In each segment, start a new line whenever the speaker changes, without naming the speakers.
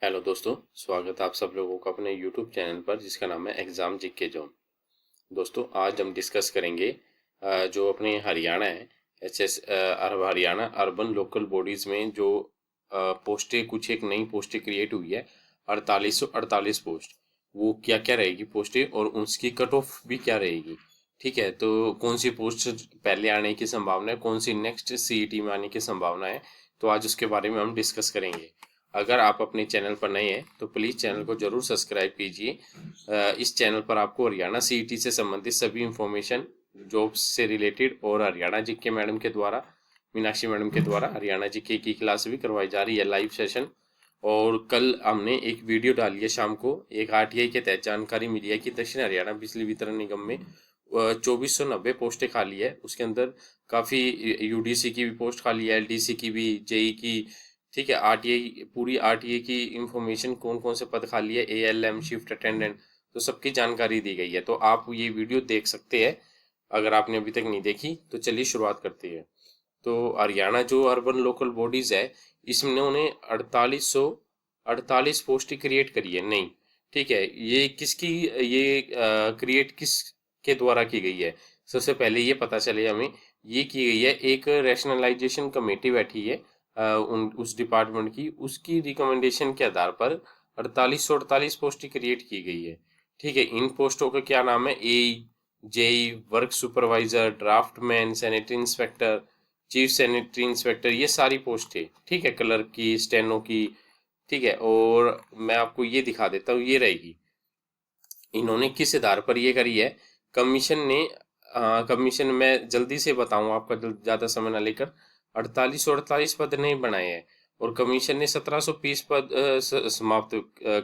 Hello दोस्तों, स्वागत है आप सब लोगों का अपने यूट्यूब चैनल पर जिसका नाम है एग्ज़ाम जीके जोन। दोस्तों आज हम डिस्कस करेंगे जो अपने हरियाणा है हरियाणा अर्बन लोकल बॉडीज़ में जो पोस्टें कुछ एक नई पोस्टें क्रिएट हुई है 4848 पोस्ट। वो क्या क्या रहेगी पोस्टें और उसकी कट ऑफ भी क्या रहेगी। ठीक है, तो कौन सी पोस्ट पहले आने की संभावना है, कौन सी नेक्स्ट सीईटी में आने की संभावना है, तो आज उसके बारे में हम डिस्कस करेंगे। अगर आप अपने चैनल पर नए हैं तो प्लीज़ चैनल को जरूर सब्सक्राइब कीजिए। इस चैनल पर आपको हरियाणा सीईटी से संबंधित सभी इंफॉर्मेशन, जॉब्स से रिलेटेड और हरियाणा जीके मैडम के द्वारा, मीनाक्षी मैडम के द्वारा हरियाणा जीके की क्लास भी करवाई जा रही है, लाइव सेशन। और कल हमने एक वीडियो डाली है शाम को, एक आरटीआई के तहत जानकारी मिली है कि दक्षिण हरियाणा बिजली वितरण निगम में 2490 पोस्टें खाली है। उसके अंदर काफ़ी यूडीसी की भी पोस्ट खाली है, एलडीसी की भी, जेई की। ठीक है, आरटीआई पूरी आरटीआई की इंफॉर्मेशन, कौन कौन से पद खाली है, एएलएम, शिफ्ट अटेंडेंट, तो सबकी जानकारी दी गई है। तो आप ये वीडियो देख सकते हैं अगर आपने अभी तक नहीं देखी। तो चलिए शुरुआत करते हैं। तो हरियाणा जो अर्बन लोकल बॉडीज है, इसमें उन्हें 4848 पोस्टें क्रिएट करी है नहीं। ठीक है, ये किसकी, ये क्रिएट किस के द्वारा की गई है। सबसे पहले ये पता चले हमें, ये की गई है एक रैशनलाइजेशन कमेटी बैठी है उस डिपार्टमेंट की, उसकी रिकमेंडेशन के आधार पर 4848 पोस्टें क्रिएट की गई है। ठीक है, इन पोस्टों का क्या नाम है, A JE, work supervisor, draftsman, sanitary inspector, chief sanitary inspector, ये सारी पोस्ट है। ठीक है, क्लर्क की, स्टेनो की। ठीक है, और मैं आपको ये दिखा देता हूँ, ये रहेगी। इन्होंने किस आधार पर ये करी है, कमीशन ने। कमीशन मैं जल्दी से बताऊं आपका, ज़्यादा समय ना लेकर। 4848 पद नहीं बनाए हैं और कमीशन ने 1720 पद समाप्त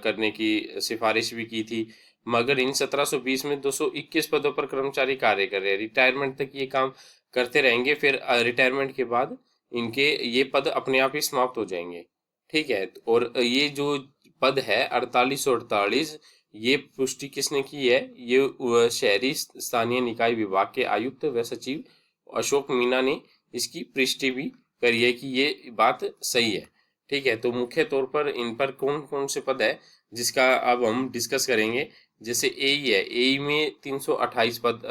करने की सिफारिश भी की थी। मगर इन 1720 में 221 पदों पर कर्मचारी कार्य कर रहे हैं, रिटायरमेंट तक ये काम करते रहेंगे। फिर रिटायरमेंट के बाद इनके ये पद अपने आप ही समाप्त हो जाएंगे। ठीक है, और ये जो पद है 4848, ये पुष्टि किसने की है, ये शहरी स्थानीय निकाय विभाग के आयुक्त व सचिव अशोक मीना ने इसकी पुष्टि भी करी है कि ये बात सही है। ठीक है, तो मुख्य तौर पर इन पर कौन कौन से पद है जिसका अब हम डिस्कस करेंगे। जैसे एई है, एई में 328 पद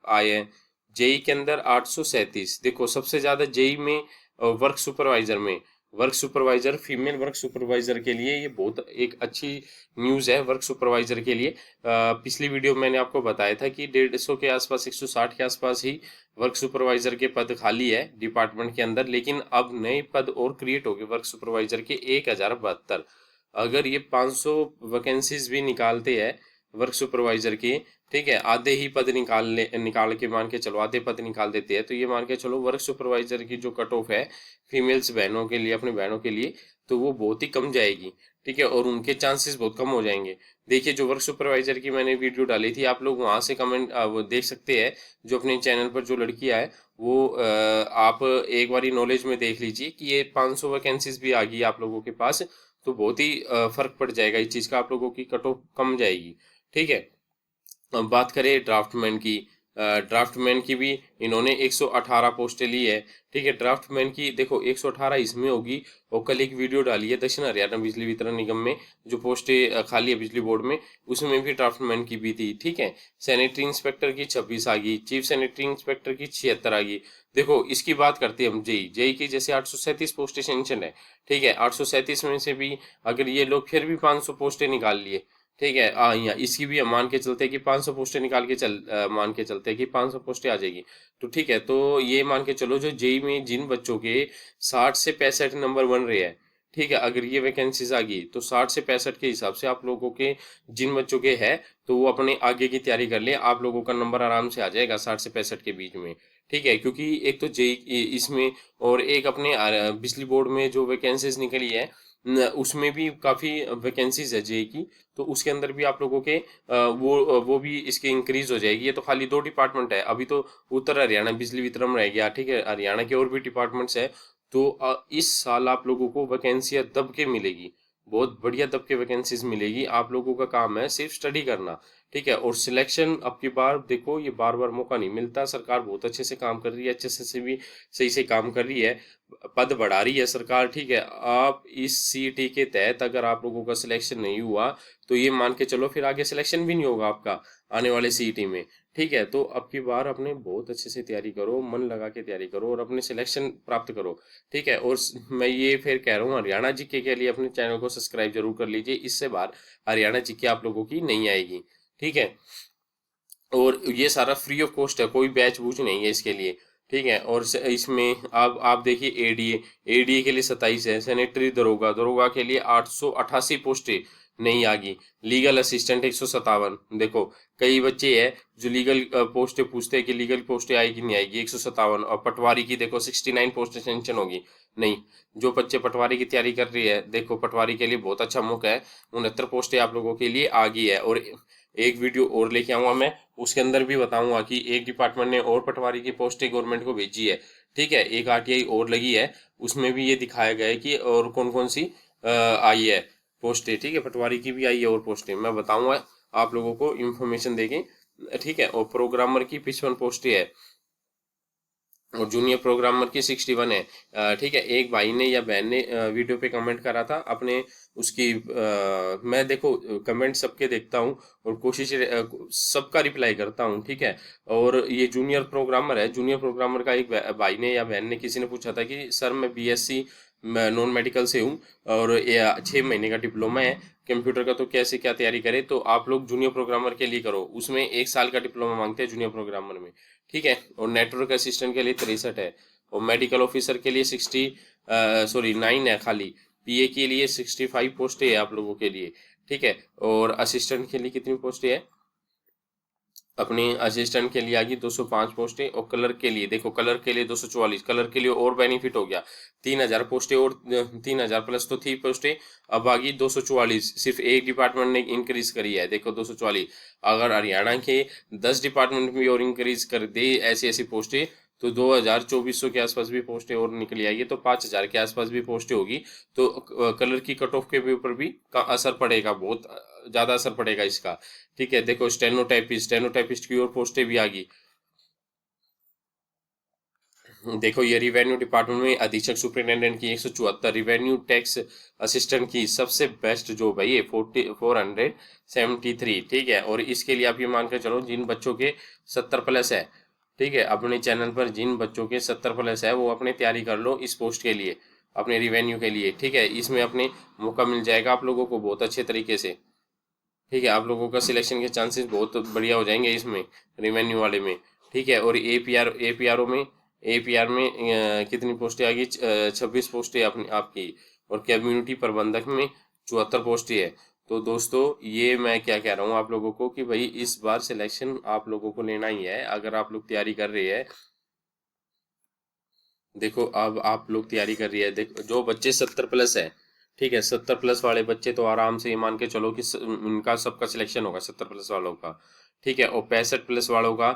आए हैं। जेई के अंदर 837। देखो सबसे ज्यादा जेई में वर्क सुपरवाइजर में, work supervisor, female work supervisor के लिए ये बहुत एक अच्छी न्यूज़ है। वर्क सुपरवाइजर के लिए पिछली वीडियो में मैंने आपको बताया था कि 150 के आसपास, 160 के आसपास ही वर्क सुपरवाइजर के पद खाली है डिपार्टमेंट के अंदर। लेकिन अब नए पद और क्रिएट हो गए वर्क सुपरवाइजर के 1072। अगर ये 500 वैकेंसीज भी निकालते हैं वर्क सुपरवाइजर की, ठीक है, आधे ही पद निकाल के मान के चलो, आधे पद निकाल देते हैं, तो ये मान के चलो वर्क सुपरवाइजर की जो कट ऑफ है फीमेल्स बहनों के लिए, अपनी बहनों के लिए, तो वो बहुत ही कम जाएगी। ठीक है, और उनके चांसेस बहुत कम हो जाएंगे। देखिए, जो वर्क सुपरवाइजर की मैंने वीडियो डाली थी, आप लोग वहां से कमेंट वो देख सकते हैं। जो अपने चैनल पर जो लड़कियां है वो आप एक बारी नॉलेज में देख लीजिए कि ये 500 वैकेंसीज भी आ गई आप लोगों के पास, तो बहुत ही फर्क पड़ जाएगा इस चीज़ का, आप लोगों की कट ऑफ कम जाएगी। ठीक है, अब बात करें ड्राफ्टमैन की। ड्राफ्टमैन की भी इन्होंने 118 पोस्टें ली है। ठीक है, ड्राफ्टमैन की देखो 118 इसमें होगी। और कल एक वीडियो डाली है दक्षिण हरियाणा बिजली वितरण निगम में, जो पोस्टें खाली है बिजली बोर्ड में, उसमें भी ड्राफ्टमैन की भी थी। ठीक है, सैनिटरी इंस्पेक्टर की 26 आ गई, चीफ सैनिटरी इंस्पेक्टर की 76 आ गई। देखो इसकी बात करते हैं हम जेई, जेई की जैसे 837 पोस्टें सेंक्शन है। ठीक है, 837 में से भी अगर ये लोग फिर भी 500 पोस्टें निकाल लिए, ठीक है, यहाँ इसकी भी हम मान के चलते हैं कि 500 पोस्टें निकाल के मान के चलते हैं कि 500 पोस्टें आ जाएगी। तो ठीक है, तो ये मान के चलो जो जेई में जिन बच्चों के 60 से 65 नंबर बन रहे हैं, ठीक है, अगर ये वैकेंसीज आ गई तो 60 से 65 के हिसाब से आप लोगों के जिन बच्चों के है, तो वो अपने आगे की तैयारी कर ले, आप लोगों का नंबर आराम से आ जाएगा 60 से 65 के बीच में। ठीक है, क्योंकि एक तो जेई इसमें, और एक अपने बिजली बोर्ड में जो वैकेंसीज निकली है उसमें भी काफ़ी वैकेंसीज है जेई की, तो उसके अंदर भी आप लोगों के वो भी इसकी इंक्रीज हो जाएगी। ये तो खाली 2 डिपार्टमेंट है अभी, तो उत्तर हरियाणा बिजली वितरण रह गया। ठीक है, हरियाणा के और भी डिपार्टमेंट्स है। तो इस साल आप लोगों को वैकेंसियां दब के मिलेगी। बहुत बढ़िया दब के वैकेंसीज मिलेगी। आप लोगों का काम है सिर्फ स्टडी करना, ठीक है। और सिलेक्शन अब की बार देखो, ये बार बार मौका नहीं मिलता। सरकार बहुत अच्छे से काम कर रही है, अच्छे से भी सही से काम कर रही है, पद बढ़ा रही है सरकार, ठीक है। आप इस सीईटी के तहत अगर आप लोगों का सिलेक्शन नहीं हुआ तो ये मान के चलो फिर आगे सिलेक्शन भी नहीं होगा आपका आने वाले सीईटी में, ठीक है। तो अब की बार अपने बहुत अच्छे से तैयारी करो, मन लगा के तैयारी करो और अपने सिलेक्शन प्राप्त करो, ठीक है। और मैं ये फिर कह रहा हूँ, हरियाणा जीके के लिए अपने चैनल को सब्सक्राइब जरूर कर लीजिए। इससे बार हरियाणा जीके आप लोगों की नहीं आएगी, ठीक है। और ये सारा फ्री ऑफ कॉस्ट है, कोई बैच बूच नहीं है इसके लिए, ठीक है। और इसमें आप देखिए एडीए के लिए 27 है, सैनिटरी दरोगा दरोगा के लिए 888 पोस्टें नहीं आ गई, लीगल असिस्टेंट 157। देखो कई बच्चे हैं जो लीगल पोस्टें पूछते हैं कि लीगल पोस्टें आएगी नहीं आएगी, 157। और पटवारी की देखो 69 पोस्टें सेंक्शन होगी नहीं। जो बच्चे पटवारी की तैयारी कर रही है, देखो पटवारी के लिए बहुत अच्छा मौका है, 69 पोस्टें आप लोगों के लिए आ गई है। और एक वीडियो और लेके आऊंगा मैं, उसके अंदर भी बताऊंगा कि एक डिपार्टमेंट ने और पटवारी की पोस्टें गवर्नमेंट को भेजी है, ठीक है। एक आरटीआई और लगी है, उसमें भी ये दिखाया गया है कि और कौन कौन सी आई है पोस्टें, ठीक है। पटवारी की भी आई है और पोस्टें मैं बताऊंगा आप लोगों को इन्फॉर्मेशन देंगे, ठीक है। और प्रोग्रामर की 55 पोस्टें है और जूनियर प्रोग्रामर की 61 है, ठीक है। एक भाई ने या बहन ने वीडियो पे कमेंट करा था अपने उसकी, मैं देखो कमेंट सबके देखता हूँ और कोशिश सबका रिप्लाई करता हूँ, ठीक है। और ये जूनियर प्रोग्रामर है, जूनियर प्रोग्रामर का एक भाई ने या बहन ने किसी ने पूछा था कि सर मैं बीएससी नॉन मेडिकल से हूँ और ये 6 महीने का डिप्लोमा है कंप्यूटर का, तो कैसे क्या तैयारी करें। तो आप लोग जूनियर प्रोग्रामर के लिए करो, उसमें 1 साल का डिप्लोमा मांगते हैं जूनियर प्रोग्रामर में, ठीक है। और नेटवर्क असिस्टेंट के लिए 63 है और मेडिकल ऑफिसर के लिए 9 है खाली। पीए के लिए 65 पोस्टें है आप लोगों के लिए, ठीक है। और असिस्टेंट के लिए कितनी पोस्टें है, अपनी असिस्टेंट के लिए आ गई 205 पोस्टें। और क्लर्क के लिए देखो, क्लर्क के लिए 244, क्लर्क के लिए और बेनिफिट हो गया 3000 पोस्टें, और 3000 प्लस तो थी पोस्टें, अब आ गई 244। सिर्फ एक डिपार्टमेंट ने इंक्रीज करी है, देखो 244। अगर हरियाणा के 10 डिपार्टमेंट भी और इंक्रीज कर दे ऐसी ऐसी पोस्टें तो 2400 के आसपास भी पोस्टें और निकली आएगी, तो 5000 के आसपास भी पोस्टें होगी। तो कलर की कट ऑफ के ऊपर भी का असर पड़ेगा, बहुत ज्यादा असर पड़ेगा इसका, ठीक है। देखो स्टेनोटाइपिस्ट की और पोस्टें भी आ गई। देखो ये रिवेन्यू डिपार्टमेंट में अधीक्षक सुपरिटेंडेंट की 174, रिवेन्यू टैक्स असिस्टेंट की सबसे बेस्ट जॉब है ये 473, ठीक है। और इसके लिए आप ये मान कर चलो जिन बच्चों के 70 प्लस है, ठीक है, अपने चैनल पर जिन बच्चों के 70 प्लस है वो अपने तैयारी कर लो इस पोस्ट के लिए, अपने रिवेन्यू के लिए, ठीक है। इसमें अपने मौका मिल जाएगा आप लोगों को बहुत अच्छे तरीके से, ठीक है। आप लोगों का सिलेक्शन के चांसेस बहुत बढ़िया हो जाएंगे इसमें, रेवेन्यू वाले में, ठीक है। और एपीआर में कितनी पोस्टें आ गई, 26 पोस्टें अपनी आपकी। और कम्युनिटी प्रबंधक में 74 पोस्टें है। तो दोस्तों ये मैं क्या कह रहा हूँ आप लोगों को कि भाई इस बार सिलेक्शन आप लोगों को लेना ही है अगर आप लोग तैयारी कर रहे हैं। देखो अब आप लोग तैयारी कर रही है, देखो जो बच्चे 70 प्लस है, ठीक है, 70 प्लस वाले बच्चे तो आराम से ये मान के चलो कि उनका सबका सिलेक्शन होगा 70 प्लस वालों का, ठीक है। और 65 प्लस वालों का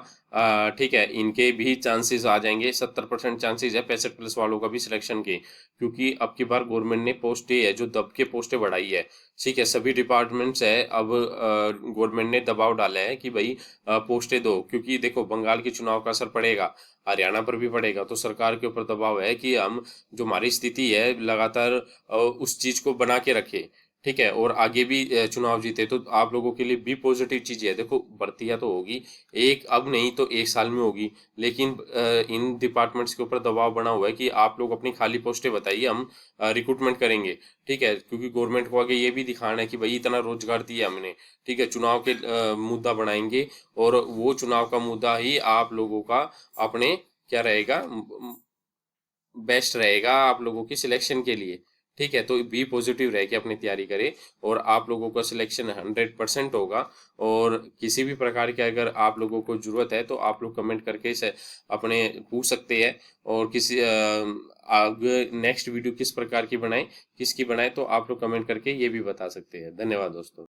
ठीक है, इनके भी चांसेस आ जाएंगे, 70% चांसेस है 65 प्लस वालों का भी सिलेक्शन के, क्योंकि अब की बार गवर्नमेंट ने पोस्टें है जो दब के पोस्टें बढ़ाई है, ठीक है। सभी डिपार्टमेंट्स है अब गवर्नमेंट ने दबाव डाला है कि भाई पोस्टें दो, क्योंकि देखो बंगाल के चुनाव का असर पड़ेगा, हरियाणा पर भी पड़ेगा, तो सरकार के ऊपर दबाव है कि हम जो हमारी स्थिति है लगातार उस चीज को बना के रखे, ठीक है। और आगे भी चुनाव जीते, तो आप लोगों के लिए भी पॉजिटिव चीज है। देखो भर्तियां तो होगी, एक अब नहीं तो 1 साल में होगी, लेकिन इन डिपार्टमेंट्स के ऊपर दबाव बना हुआ है कि आप लोग अपनी खाली पोस्टें बताइए, हम रिक्रूटमेंट करेंगे, ठीक है। क्योंकि गवर्नमेंट को आगे ये भी दिखाना है कि भाई इतना रोजगार दिया हमने, ठीक है। चुनाव के मुद्दा बनाएंगे और वो चुनाव का मुद्दा ही आप लोगों का अपने क्या रहेगा, बेस्ट रहेगा आप लोगों की सिलेक्शन के लिए, ठीक है। तो बी पॉजिटिव रह के अपनी तैयारी करें और आप लोगों का सिलेक्शन 100% होगा। और किसी भी प्रकार के अगर आप लोगों को जरूरत है तो आप लोग कमेंट करके इसे अपने पूछ सकते हैं। और किसी आगे नेक्स्ट वीडियो किस प्रकार की बनाए, किसकी बनाए, तो आप लोग कमेंट करके ये भी बता सकते हैं। धन्यवाद दोस्तों।